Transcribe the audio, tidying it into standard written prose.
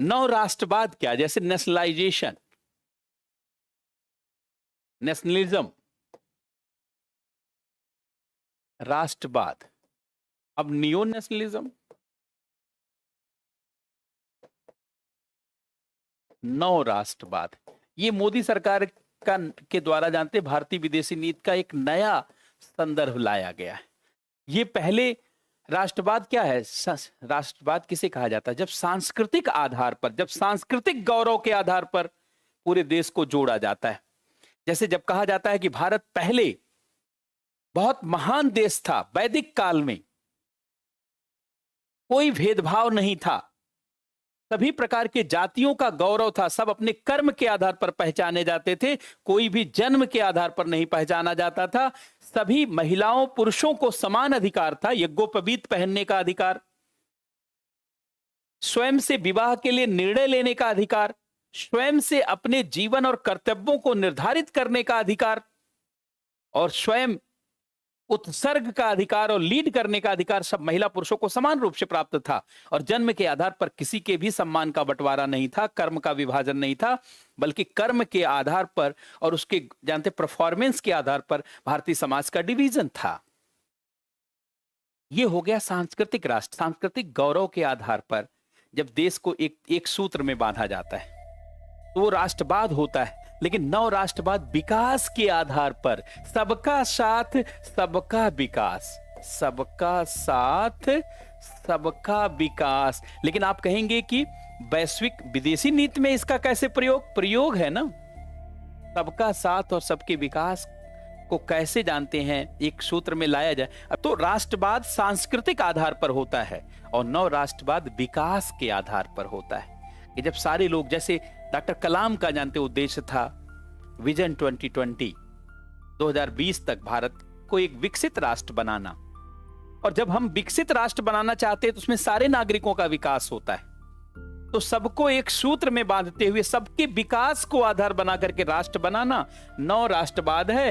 नव राष्ट्रवाद क्या, जैसे नेशनलाइजेशन, नेशनलिज्म, राष्ट्रवाद, अब नियो नेशनलिज्म, नव राष्ट्रवाद। ये मोदी सरकार का के द्वारा जानते भारतीय विदेशी नीति का एक नया संदर्भ लाया गया है। ये पहले राष्ट्रवाद क्या है, राष्ट्रवाद किसे कहा जाता है, जब सांस्कृतिक आधार पर, जब सांस्कृतिक गौरव के आधार पर पूरे देश को जोड़ा जाता है। जैसे जब कहा जाता है कि भारत पहले बहुत महान देश था, वैदिक काल में कोई भेदभाव नहीं था, सभी प्रकार के जातियों का गौरव था, सब अपने कर्म के आधार पर पहचाने जाते थे, कोई भी जन्म के आधार पर नहीं पहचाना जाता था, सभी महिलाओं पुरुषों को समान अधिकार था, यज्ञोपवीत पहनने का अधिकार, स्वयं से विवाह के लिए निर्णय लेने का अधिकार, स्वयं से अपने जीवन और कर्तव्यों को निर्धारित करने का अधिकार, और स्वयं उत्सर्ग का अधिकार और लीड करने का अधिकार सब महिला पुरुषों को समान रूप से प्राप्त था। और जन्म के आधार पर किसी के भी सम्मान का बंटवारा नहीं था, कर्म का विभाजन नहीं था, बल्कि कर्म के आधार पर और उसके जानते परफॉर्मेंस के आधार पर भारतीय समाज का डिवीजन था। यह हो गया सांस्कृतिक राष्ट्र, सांस्कृतिक गौरव के आधार पर जब देश को एक सूत्र में बांधा जाता है तो वो राष्ट्रवाद होता है। लेकिन नव राष्ट्रवाद विकास के आधार पर, सबका साथ सबका विकास, सबका साथ सबका विकास। लेकिन आप कहेंगे कि वैश्विक विदेशी नीति में इसका कैसे प्रयोग है ना, सबका साथ और सबके विकास को कैसे जानते हैं एक सूत्र में लाया जाए। तो राष्ट्रवाद सांस्कृतिक आधार पर होता है और नव राष्ट्रवाद विकास के आधार पर होता है कि जब सारे लोग, जैसे डॉक्टर कलाम का जानते उद्देश्य था विजन 2020, 2020 तक भारत को एक विकसित राष्ट्र बनाना, और जब हम विकसित राष्ट्र बनाना चाहते हैं तो उसमें सारे नागरिकों का विकास होता है। तो सबको एक सूत्र में बांधते हुए सबके विकास को आधार बना करके राष्ट्र बनाना नव राष्ट्रवाद है।